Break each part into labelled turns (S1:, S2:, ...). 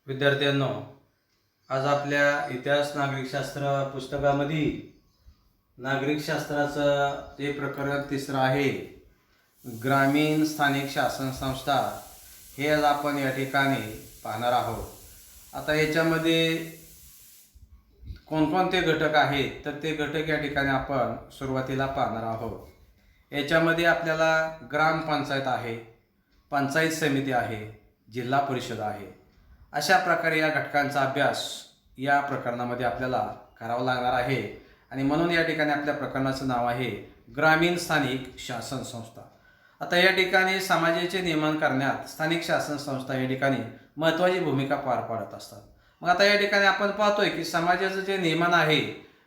S1: विद्यार्थ्यांनो, आज आपल्या इतिहास नागरिकशास्त्र पुस्तकामध्ये नागरिकशास्त्राचं जे प्रकरण तिसरं आहे, ग्रामीण स्थानिक शासन संस्था, हे आज आपण या ठिकाणी पाहणार आहोत. आता याच्यामध्ये कोणकोणते घटक आहेत तर ते घटक या ठिकाणी आपण सुरुवातीला पाहणार आहोत. याच्यामध्ये आपल्याला ग्रामपंचायत आहे, पंचायत समिती आहे, जिल्हा परिषद आहे. अशा प्रकारे या घटकांचा अभ्यास या प्रकरणामध्ये आपल्याला करावा लागणार आहे. आणि म्हणून या ठिकाणी आपल्या प्रकरणाचं नाव आहे ग्रामीण स्थानिक शासन संस्था. आता या ठिकाणी समाजाचे नियमन करण्यात स्थानिक शासन संस्था या ठिकाणी महत्त्वाची भूमिका पार पाडत असतात. मग आता या ठिकाणी आपण पाहतोय की समाजाचं जे नियमन आहे,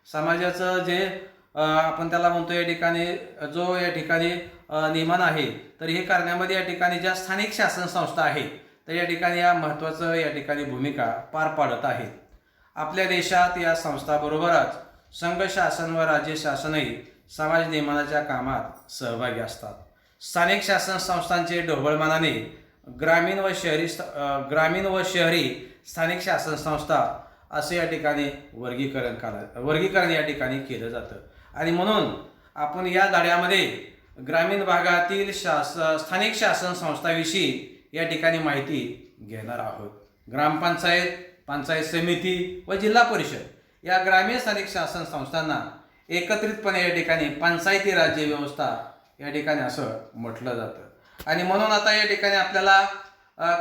S1: समाजाचं जे आपण त्याला म्हणतो या ठिकाणी जो या ठिकाणी नियमन आहे, तर हे करण्यामध्ये या ठिकाणी ज्या स्थानिक शासन संस्था आहेत तर या ठिकाणी या महत्त्वाचं या ठिकाणी भूमिका पार पाडत आहेत. आपल्या देशात या संस्थाबरोबरच संघ शासन व राज्य शासनही समाज नियमनाच्या कामात सहभागी असतात. स्थानिक शासन संस्थांचे ढोबळमानाने ग्रामीण व शहरी स्थानिक शासन संस्था असे या ठिकाणी वर्गीकरण या ठिकाणी केलं जातं. आणि म्हणून आपण या धड्यामध्ये ग्रामीण भागातील स्थानिक शासन संस्थाविषयी या ठिकाणी माहिती घेणार आहोत. ग्रामपंचायत, पंचायत समिती व जिल्हा परिषद या ग्रामीण स्थानिक शासन संस्थांना एकत्रितपणे या ठिकाणी पंचायती राज्य व्यवस्था या ठिकाणी असं म्हटलं जातं. आणि म्हणून आता या ठिकाणी आपल्याला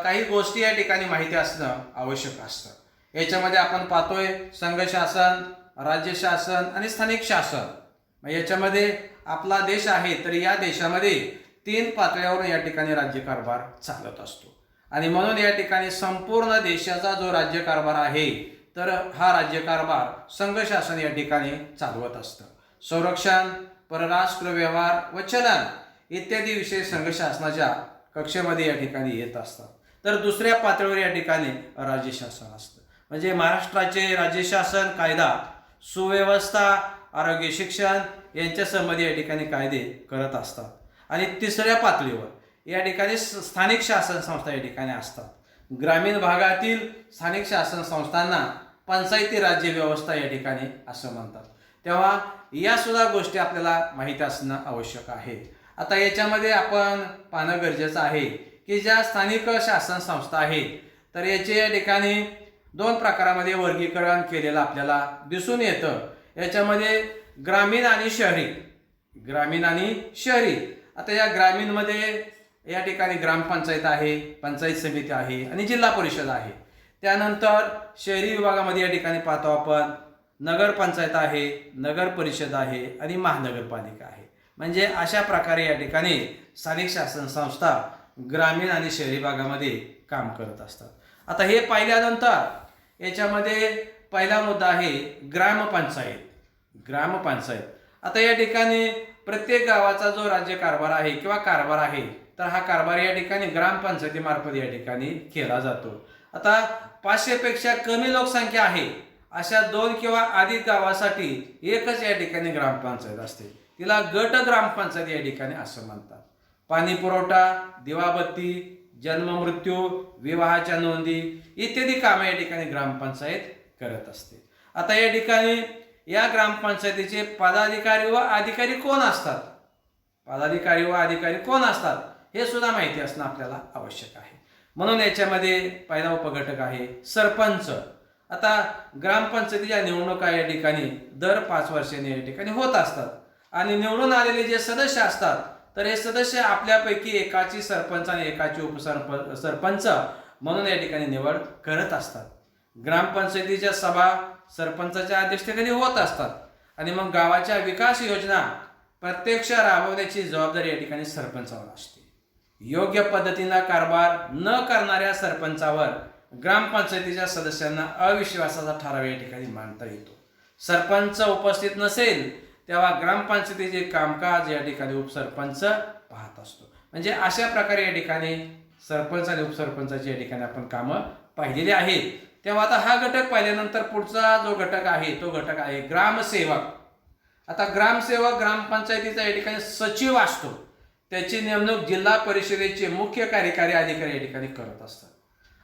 S1: काही गोष्टी या ठिकाणी माहिती असणं आवश्यक असतं. याच्यामध्ये आपण पाहतोय संघ शासन, राज्य शासन आणि स्थानिक शासन. याच्यामध्ये आपला देश आहे तर या देशामध्ये 3 पातळ्यावर या ठिकाणी राज्यकारभार चालत असतो. आणि म्हणून या ठिकाणी संपूर्ण देशाचा जो राज्यकारभार आहे तर हा राज्यकारभार संघ शासन या ठिकाणी चालवत असतं. संरक्षण, परराष्ट्र व्यवहार व चलन इत्यादी विषय संघ शासनाच्या कक्षेमध्ये या ठिकाणी येत असतात. तर दुसऱ्या पातळीवर या ठिकाणी राज्य शासन असतं. म्हणजे महाराष्ट्राचे राज्य शासन कायदा, सुव्यवस्था, आरोग्य, शिक्षण यांच्या संबंधी या ठिकाणी कायदे करत असतात. आणि तिसऱ्या पातळीवर या ठिकाणी स्थानिक शासन संस्था या ठिकाणी असतात. ग्रामीण भागातील स्थानिक शासन संस्थांना पंचायती राज्य व्यवस्था या ठिकाणी असं म्हणतात. तेव्हा या सुद्धा गोष्टी आपल्याला माहिती असणं आवश्यक आहे. आता याच्यामध्ये आपण पाहणं गरजेचं आहे की ज्या स्थानिक शासन संस्था आहेत तर याचे या ठिकाणी 2 प्रकारामध्ये वर्गीकरण केलेलं आपल्याला दिसून येतं. याच्यामध्ये ग्रामीण आणि शहरी. आता या ग्रामीणमध्ये या ठिकाणी ग्रामपंचायत आहे, पंचायत समिती आहे आणि जिल्हा परिषद आहे. त्यानंतर शहरी विभागामध्ये या ठिकाणी पाहतो आपण नगरपंचायत आहे, नगर परिषद आहे आणि महानगरपालिका आहे. म्हणजे अशा प्रकारे या ठिकाणी स्थानिक शासन संस्था ग्रामीण आणि शहरी भागामध्ये काम करत असतात. आता हे पाहिल्यानंतर याच्यामध्ये पहिला मुद्दा आहे ग्रामपंचायत. आता या ठिकाणी प्रत्येक गावाचा जो राज्यकारभार आहे किंवा कारभार आहे तर हा कारभार या ठिकाणी ग्रामपंचायतीमार्फत या ठिकाणी केला जातो. आता 500 पेक्षा कमी लोकसंख्या आहे अशा 2 किंवा अधिक गावासाठी एकच या ठिकाणी ग्रामपंचायत असते. तिला गट ग्रामपंचायत या ठिकाणी असं म्हणतात. पाणी पुरवठा, दिवाबत्ती, जन्म मृत्यू, विवाहाच्या नोंदी इत्यादी कामे या ठिकाणी ग्रामपंचायत करत असते. आता या ठिकाणी या ग्रामपंचायतीचे पदाधिकारी व अधिकारी कोण असतात हे सुद्धा माहिती असणं आपल्याला आवश्यक आहे. म्हणून याच्यामध्ये पहिला उपघटक आहे सरपंच. आता ग्रामपंचायतीच्या निवडणुका या ठिकाणी दर 5 वर्षांनी या ठिकाणी होत असतात. आणि निवडून आलेले जे सदस्य असतात तर हे सदस्य आपल्यापैकी एकाची सरपंच आणि एकाची उपसरपंच म्हणून या ठिकाणी निवड करत असतात. ग्रामपंचायतीच्या सभा सरपंचाच्या अध्यक्षतेखाली होत असतात. आणि मग गावाच्या विकास योजना प्रत्यक्ष राबवण्याची जबाबदारी या ठिकाणी सरपंचावर असते. योग्य पद्धतीनं कारभार न करणाऱ्या सरपंचावर ग्रामपंचायतीच्या सदस्यांना अविश्वासाचा ठराव या ठिकाणी मांडता येतो. सरपंच उपस्थित नसेल तेव्हा ग्रामपंचायतीचे कामकाज या ठिकाणी उपसरपंच पाहत असतो. म्हणजे अशा प्रकारे या ठिकाणी सरपंच आणि उपसरपंचाची या ठिकाणी आपण कामं पाहिलेली आहेत. तेव्हा आता हा घटक पाहिल्यानंतर पुढचा जो घटक आहे तो घटक आहे ग्रामसेवक. आता ग्रामसेवक ग्रामपंचायतीचा या ठिकाणी सचिव असतो. त्याची नेमणूक जिल्हा परिषदेचे मुख्य कार्यकारी अधिकारी या ठिकाणी करत असतात.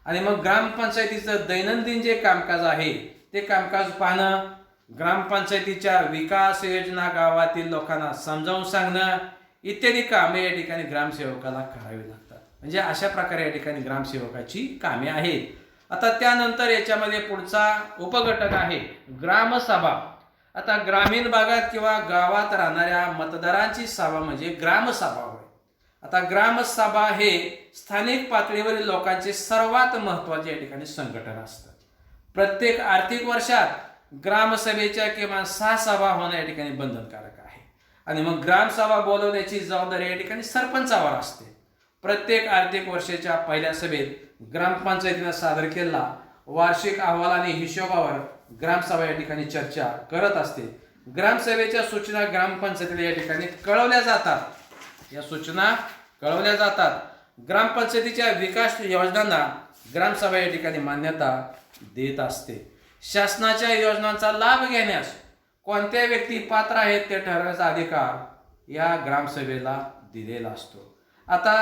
S1: आणि मग ग्रामपंचायतीचं दैनंदिन जे कामकाज आहे ते कामकाज पाहणं, ग्रामपंचायतीच्या विकास योजना गावातील लोकांना समजावून सांगणं इत्यादी कामे या ठिकाणी ग्रामसेवकाला करावी लागतात. म्हणजे अशा प्रकारे या ठिकाणी ग्रामसेवकाची कामे आहेत. आता त्यानंतर याच्यामध्ये पुढचा उपघटक आहे ग्रामसभा. आता ग्रामीण भागात किंवा गावात राहणाऱ्या मतदारांची सभा म्हणजे ग्रामसभा होय. आता ग्रामसभा हे स्थानिक पातळीवरील लोकांचे सर्वात महत्त्वाचे या ठिकाणी संघटन असतं. प्रत्येक आर्थिक वर्षात ग्रामसभेच्या किमान 6 सभा होणं या ठिकाणी बंधनकारक आहे. आणि मग ग्रामसभा बोलवण्याची जबाबदारी या ठिकाणी सरपंचावर असते. प्रत्येक आर्थिक वर्षाच्या पहिल्या सभेत ग्रामपंचायतीनं सादर केलेला वार्षिक अहवाल आणि हिशोबावर ग्रामसभा या ठिकाणी चर्चा करत असते. ग्रामसभेच्या सूचना ग्रामपंचायतीला या ठिकाणी कळवल्या जातात. या सूचना कळवल्या जातात. ग्रामपंचायतीच्या विकास योजनांना ग्रामसभा या ठिकाणी मान्यता देत असते. शासनाच्या योजनांचा लाभ घेण्यास कोणत्या व्यक्ती पात्र आहेत ते ठरवण्याचा अधिकार या ग्रामसभेला दिलेला असतो. आता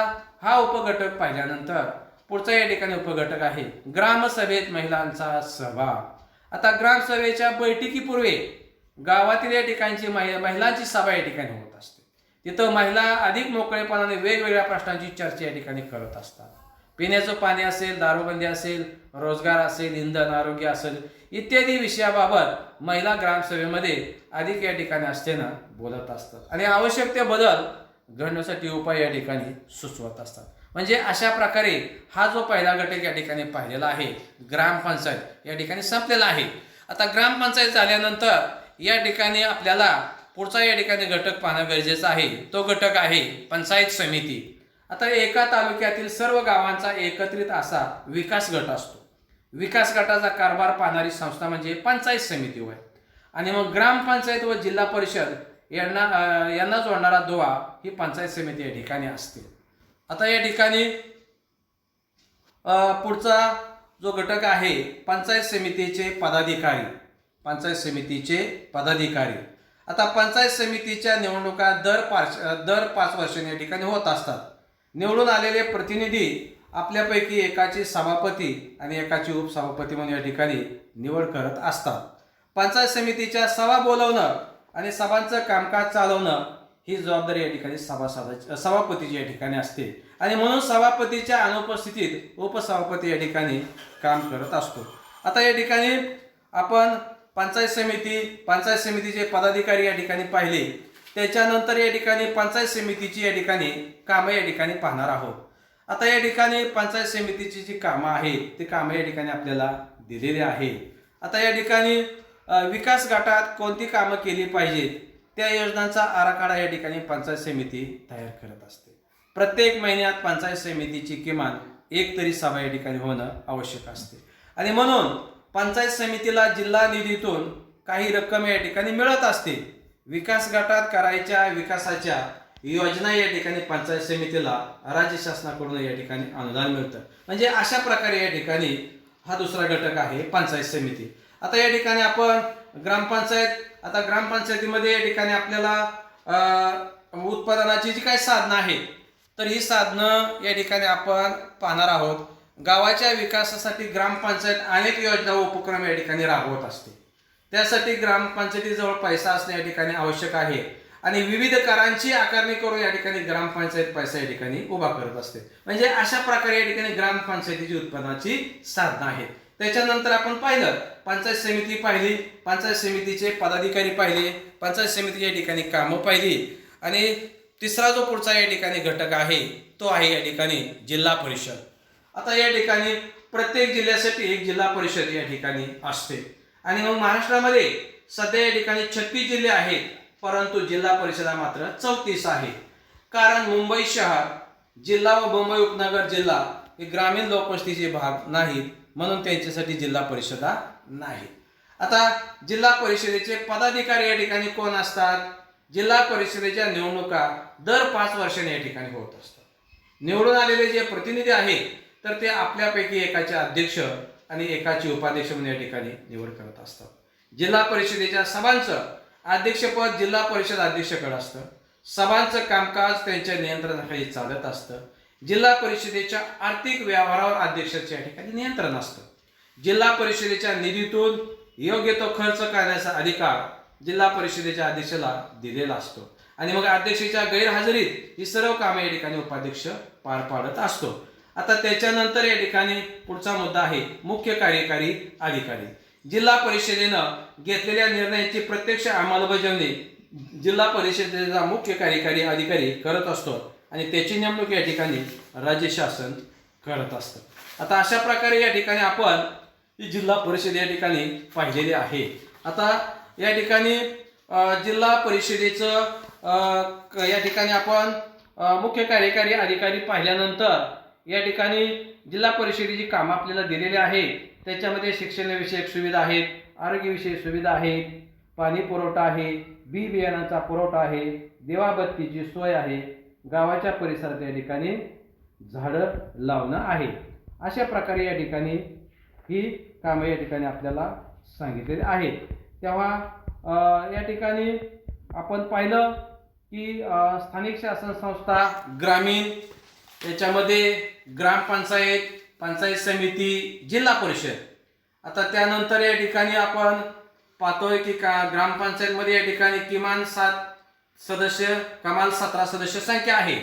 S1: हा उपघटक पाहिल्यानंतर पुढचा या ठिकाणी उपघटक आहे ग्रामसभेत महिलांचा सहभाग. आता ग्रामसभेच्या बैठकीपूर्वी गावातील या ठिकाणची महिलांची सभा या ठिकाणी होत असते. तिथं महिला अधिक मोकळेपणाने वेगवेगळ्या प्रश्नांची चर्चा या ठिकाणी करत असतात. पिण्याचं पाणी असेल, दारूबंदी असेल, रोजगार असेल, इंधन, आरोग्य असेल इत्यादी विषयाबाबत महिला ग्रामसभेमध्ये अधिक या ठिकाणी असतेना बोलत असतात आणि आवश्यक ते बदल घडण्यासाठी उपाय या ठिकाणी सुचवत असतात. म्हणजे अशा प्रकारे हा जो पहिला घटक या ठिकाणी पाहिलेला आहे ग्रामपंचायत या ठिकाणी संपलेला आहे. आता ग्रामपंचायत झाल्यानंतर या ठिकाणी आपल्याला पुढचा या ठिकाणी घटक पाहणं गरजेचं आहे. तो घटक आहे पंचायत समिती. आता एका तालुक्यातील सर्व गावांचा एकत्रित असा विकास गट असतो. विकास गटाचा कारभार पाहणारी संस्था म्हणजे पंचायत समिती होय. आणि मग ग्रामपंचायत व जिल्हा परिषद यांना जोडणारा दुवा ही पंचायत समिती या ठिकाणी असते. आता या ठिकाणी पुढचा जो घटक आहे पंचायत समितीचे पदाधिकारी. पंचायत समितीचे पदाधिकारी. आता पंचायत समितीच्या निवडणुका दर 5 वर्षांनी या ठिकाणी होत असतात. निवडून आलेले प्रतिनिधी आपल्यापैकी एकाचे सभापती आणि एकाचे उपसभापती म्हणून या ठिकाणी निवड करत असतात. पंचायत समितीच्या सभा बोलवणं आणि सभांचं कामकाज चालवणं ही जबाबदारी या ठिकाणी सभापतीची या ठिकाणी असते आणि म्हणून सभापतीच्या अनुपस्थितीत उपसभापती या ठिकाणी काम करत असतो. आता या ठिकाणी आपण पंचायत समितीचे पदाधिकारी या ठिकाणी पाहिले. त्याच्यानंतर या ठिकाणी पंचायत समितीची या ठिकाणी कामं या ठिकाणी पाहणार आहोत. आता या ठिकाणी पंचायत समितीची जी कामं आहेत ते कामं या ठिकाणी आपल्याला दिलेली आहेत. आता या ठिकाणी विकास गटात कोणती कामं केली पाहिजेत त्या योजनांचा आराखडा या ठिकाणी पंचायत समिती तयार करत असते. प्रत्येक महिन्यात पंचायत समितीची किमान एक तरी सभा या ठिकाणी होणं आवश्यक असते आणि म्हणून पंचायत समितीला जिल्हा निधीतून काही रक्कम या ठिकाणी मिळत असते. विकास गटात करायच्या विकासाच्या योजना या ठिकाणी पंचायत समितीला राज्य शासनाकडून या ठिकाणी अनुदान मिळतं. म्हणजे अशा प्रकारे या ठिकाणी हा दुसरा घटक आहे पंचायत समिती. आता या ठिकाणी आपण आता ग्रामपंचायतीमध्ये या ठिकाणी आपल्याला उत्पादनाची जी काही साधनं आहेत तर ही साधनं या ठिकाणी आपण पाहणार आहोत. गावाच्या विकासासाठी ग्रामपंचायत अनेक योजना व उपक्रम या ठिकाणी राबवत असते. त्यासाठी ग्रामपंचायतीजवळ पैसा असणे या ठिकाणी आवश्यक आहे आणि विविध करांची आकारणी करून या ठिकाणी ग्रामपंचायत पैसा या ठिकाणी उभा करत असते. म्हणजे अशा प्रकारे या ठिकाणी ग्रामपंचायतीची उत्पन्नाची साधनं आहेत. त्याच्यानंतर आपण पाहिलं पंचायत समिती पाहिली, पंचायत समितीचे पदाधिकारी पाहिले, पंचायत समिती या ठिकाणी कामं पाहिली आणि तिसरा जो पुढचा या ठिकाणी घटक आहे तो आहे या ठिकाणी जिल्हा परिषद. आता या ठिकाणी प्रत्येक जिल्ह्यासाठी एक जिल्हा परिषद या ठिकाणी असते आणि मग महाराष्ट्रामध्ये सध्या या ठिकाणी 36 जिल्हे आहेत परंतु जिल्हा परिषदा मात्र 34 आहेत. कारण मुंबई शहर जिल्हा व मुंबई उपनगर जिल्हा हे ग्रामीण लोकवस्तीचे भाग नाहीत म्हणून त्यांच्यासाठी जिल्हा परिषदा नाहीत. आता जिल्हा परिषदेचे पदाधिकारी या ठिकाणी कोण असतात? जिल्हा परिषदेच्या निवडणुका दर 5 वर्षांनी या ठिकाणी होत असतात. निवडून आलेले जे प्रतिनिधी आहेत तर ते आपल्यापैकी एकाचे अध्यक्ष आणि एकाचे उपाध्यक्ष म्हणून या ठिकाणी निवड करत असतात. जिल्हा परिषदेच्या सभांचं अध्यक्षपद जिल्हा परिषद अध्यक्षाकडे असतं. सभांचं कामकाज त्यांच्या नियंत्रणाखाली चालत असतं. जिल्हा परिषदेच्या आर्थिक व्यवहारावर अध्यक्षाच्या या ठिकाणी नियंत्रण असतं. जिल्हा परिषदेच्या निधीतून योग्य तो खर्च करण्याचा अधिकार जिल्हा परिषदेच्या अध्यक्षाला दिलेला असतो आणि मग अध्यक्षाच्या गैरहजेरीत ही सर्व कामे या ठिकाणी उपाध्यक्ष पार पाडत असतो. आता त्याच्यानंतर या ठिकाणी पुढचा मुद्दा आहे मुख्य कार्यकारी अधिकारी. जिल्हा परिषदेनं घेतलेल्या निर्णयाची प्रत्यक्ष अंमलबजावणी जिल्हा परिषदेचा मुख्य कार्यकारी अधिकारी करत असतो आणि त्याची नेमणूक या ठिकाणी राज्य शासन करत असतं. आता अशा प्रकारे या ठिकाणी आपण ही जिल्हा परिषद या ठिकाणी पाहिलेली आहे. आता या ठिकाणी जिल्हा परिषदेचं या ठिकाणी आपण मुख्य कार्यकारी अधिकारी पाहिल्यानंतर या ठिकाणी जिल्हा परिषदेची कामं आपल्याला दिलेली आहेत. त्याच्यामध्ये शिक्षणविषयक सुविधा आहेत, आरोग्यविषयक सुविधा आहेत, पाणी पुरवठा आहे, बी बियाणांचा पुरवठा आहे, दिवाबत्तीची सोय आहे, गावाच्या परिसरात या ठिकाणी झाडं लावणं आहे. अशा प्रकारे या ठिकाणी ही कामं या ठिकाणी आपल्याला सांगितलेली आहेत. तेव्हा या ठिकाणी आपण पाहिलं की स्थानिक शासन संस्था, ग्रामीण, याच्यामध्ये ग्रामपंचायत, पंचायत समिती, जिल्हा परिषद. आता त्यानंतर या ठिकाणी आपण पाहतोय की ग्रामपंचायतमध्ये या ठिकाणी किमान 7 सदस्य, कमाल 17 सदस्य संख्या आहे.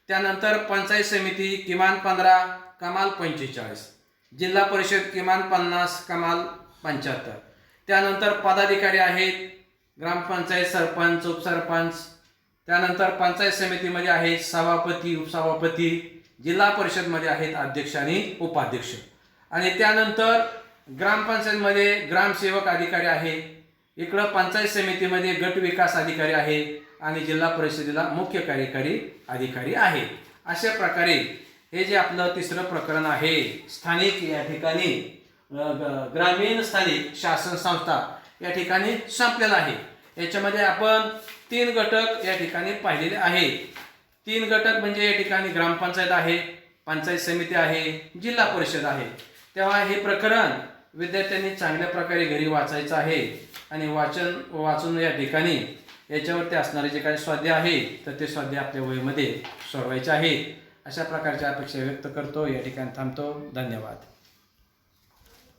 S1: त्यानंतर पंचायत समिती किमान 15, कमाल 45. जिल्हा परिषद किमान 50, कमाल 75. त्यानंतर पदाधिकारी आहेत, ग्रामपंचायत सरपंच, उपसरपंच. त्यानंतर पंचायत समितीमध्ये आहेत सभापती, उपसभापती. जिल्हा परिषदमध्ये आहेत अध्यक्ष आणि उपाध्यक्ष. आणि त्यानंतर ग्रामपंचायतमध्ये ग्रामसेवक अधिकारी आहे, इकडं पंचायत समितीमध्ये गट विकास अधिकारी आहे आणि जिल्हा परिषदेला मुख्य कार्यकारी अधिकारी आहे. अशा प्रकारे हे जे आपलं तिसरं प्रकरण आहे स्थानिक या ठिकाणी ग्रामीण स्थानिक शासन संस्था या ठिकाणी संपलेला आहे. याच्यामध्ये आपण 3 घटक या ठिकाणी पाहिलेले आहेत. 3 घटक म्हणजे या ठिकाणी ग्रामपंचायत आहे, पंचायत समिती आहे, जिल्हा परिषद आहे. तेव्हा हे प्रकरण विद्यार्थ्यांनी चांगल्या प्रकारे घरी वाचायचं आहे आणि वाचून या ठिकाणी याच्यावरती असणारे जे काही स्वाध्याय आहे तर ते स्वाध्याय आपल्या वहीमध्ये सोडवायचे आहेत. अशा प्रकारच्या अपेक्षा व्यक्त करतो. या ठिकाणी थांबतो. धन्यवाद.